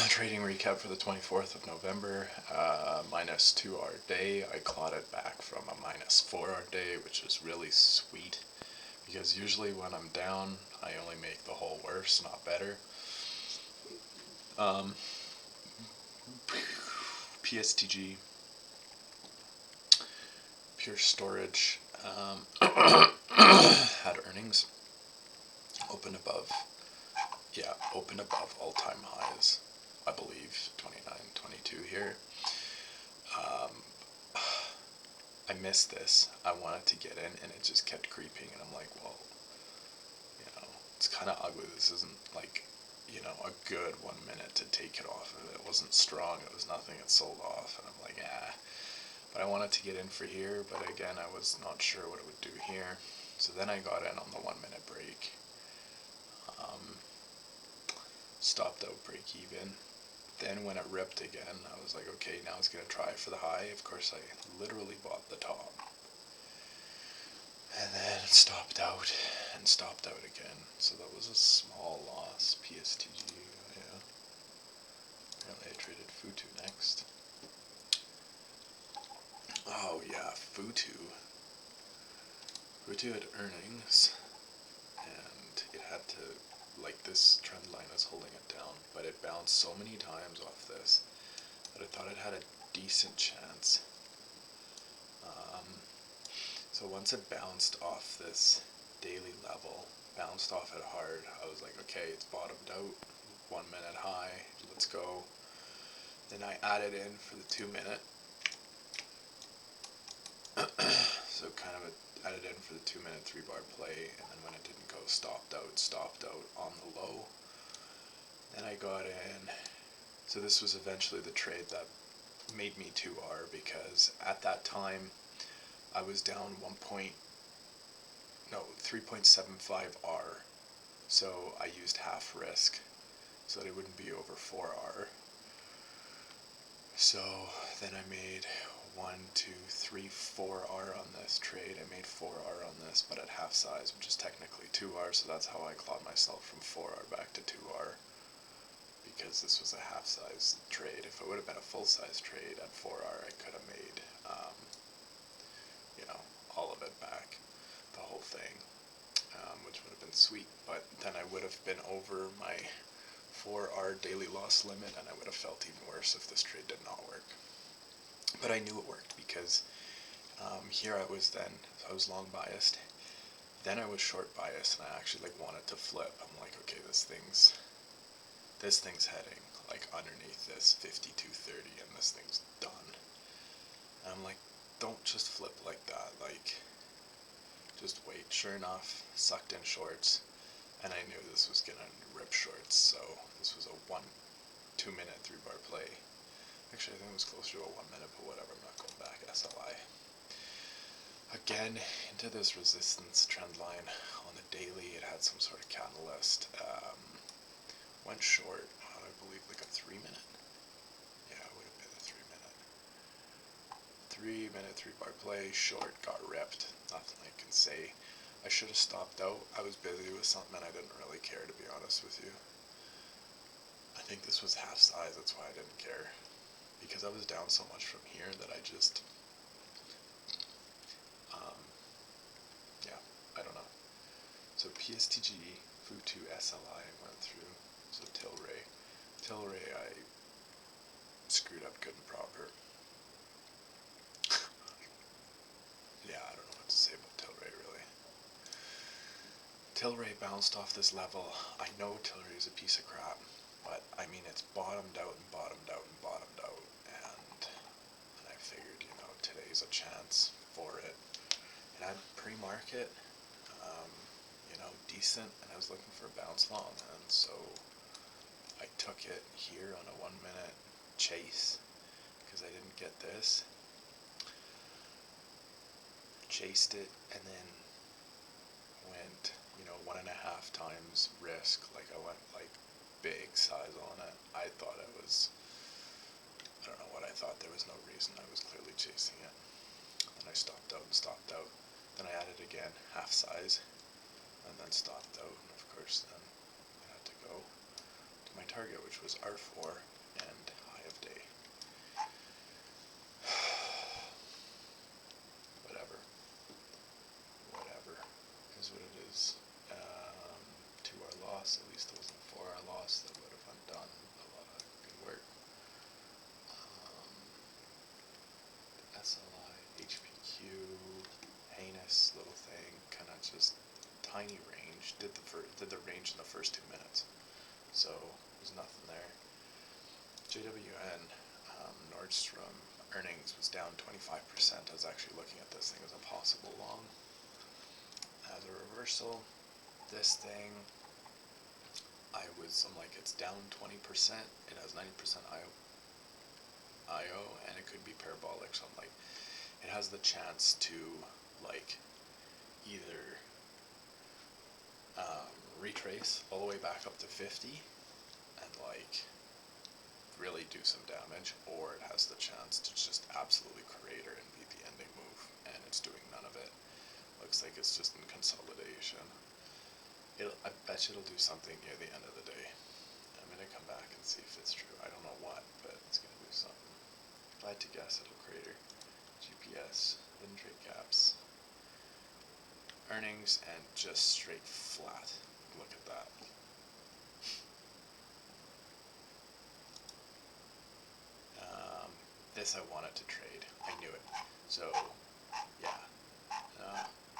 Trading recap for the 24th of November. Minus 2 hour day. I clawed it back from a minus 4 hour day, which is really sweet. Because usually when I'm down, I only make the hole worse, not better. PSTG. Pure Storage. Had earnings. Opened above all-time highs, I believe, 29, 22 here. I missed this. I wanted to get in, and it just kept creeping, and I'm like, well, it's kind of ugly. This isn't like, a good 1 minute to take it off of. It wasn't strong. It was nothing. It sold off, and I'm like, But I wanted to get in for here, but again, I was not sure what it would do here. So then I got in on the 1 minute break. Stopped out break even. Then when it ripped again, I was like, okay, now it's going to try for the high. Of course, I literally bought the top. And then it stopped out and stopped out again. So that was a small loss. PSTG, yeah. Apparently I traded Futu next. Oh yeah, Futu. Futu had earnings, and it had to, like, this trend line is holding it down, but it bounced so many times off this that I thought it had a decent chance. So once it bounced off this daily level, bounced off it hard, I was like, okay, it's bottomed out, 1 minute high, let's go. Then I added in for the 2 minute. So kind of added in for the 2 minute 3-bar play, and then when it didn't go, stopped out on the low. Then I got in. So this was eventually the trade that made me 2R, because at that time I was down 3.75R. So I used half risk so that it wouldn't be over 4R. So then I made 4R on this trade. I made 4R on this, but at half size, which is technically 2R, so that's how I clawed myself from 4R back to 2R. Because this was a half size trade. If it would have been a full size trade at 4R, I could have made, all of it back, the whole thing, which would have been sweet. But then I would have been over my 4R daily loss limit, and I would have felt even worse if this trade did not work. But I knew it worked because here I was long biased. Then I was short biased, and I actually wanted to flip. I'm like, okay, this thing's heading like underneath this 52.30, and this thing's done. And I'm like, don't just flip like that, like, just wait. Sure enough, sucked in shorts, and I knew this was gonna rip shorts, so this was a 2 minute 3-bar play. Actually, I think it was closer to a 1 minute, but whatever, I'm not going back. SLI. Again, into this resistance trend line on the daily. It had some sort of catalyst. Went short, I believe, like a 3 minute. Yeah, it would have been a 3 minute. 3 minute 3-bar play, short, got ripped. Nothing I can say. I should have stopped out. I was busy with something and I didn't really care, to be honest with you. I think this was half size, that's why I didn't care. Because I was down so much from here that I just, I don't know. So PSTG, Futu, SLI went through. So Tilray I screwed up good and proper. Yeah, I don't know what to say about Tilray, really. Tilray bounced off this level. I know Tilray is a piece of crap, but I mean, it's bottomed out and bottomed out and bottomed out, and I figured, today's a chance for it. It had pre-market, decent, and I was looking for a bounce long, and so I took it here on a 1 minute chase because I didn't get this. Chased it, and then went, 1.5 times risk. Like, I went like big size on it. I thought it was, I don't know what I thought. There was no reason. I was clearly chasing it. Then I stopped out and stopped out. Then I added again, half size, and then stopped out. And of course, then I had to go to my target, which was R4 and high of day. Whatever. Whatever is what it is. 2R loss, at least it wasn't 4R loss. That would have undone a lot of good work. SLI, HPQ, heinous little thing, kind of just tiny range. Did the range in the first 2 minutes, so there's nothing there. JWN, Nordstrom earnings was down 25%. I was actually looking at this thing as a possible long. As a reversal, this thing, I'm like, it's down 20%. It has 90% IO, and it could be parabolic. So I'm like, it has the chance to like either retrace all the way back up to 50 and like really do some damage, or it has the chance to just absolutely crater and be the ending move, and it's doing none of it. Looks like it's just in consolidation. I bet you it'll do something near the end of the day. I'm gonna come back and see if it's true. I don't know what, but it's gonna do something. If I had to guess, it'll crater. GPS, hidden trade gaps, earnings, and just straight flat. Look at that. This I wanted to trade. I knew it. So, yeah.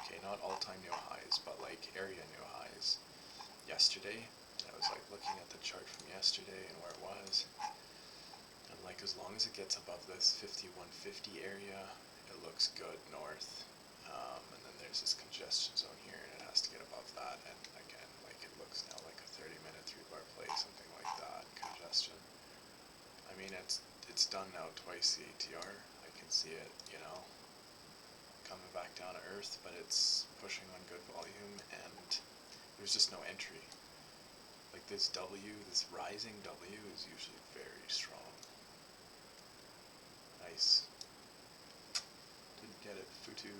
Okay, not all-time new highs, but like area new highs. Yesterday, I was like looking at the chart from yesterday and where it was. And like as long as it gets above this 5150 area, it looks good north. And then there's this congestion zone here, and it has to get above that. And again, like it looks now like a 30-minute 3-bar play, something like that. Congestion. I mean, it's done now twice the ATR. I can see it, you know, coming back down to earth, but it's pushing on good volume, and there's just no entry. Like this W, this rising W is usually very strong. Nice. Didn't get it. Futu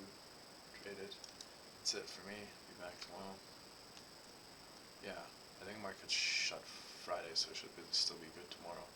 traded. That's it for me. Be back tomorrow. Yeah, I think market shut Friday, so it should still be good tomorrow.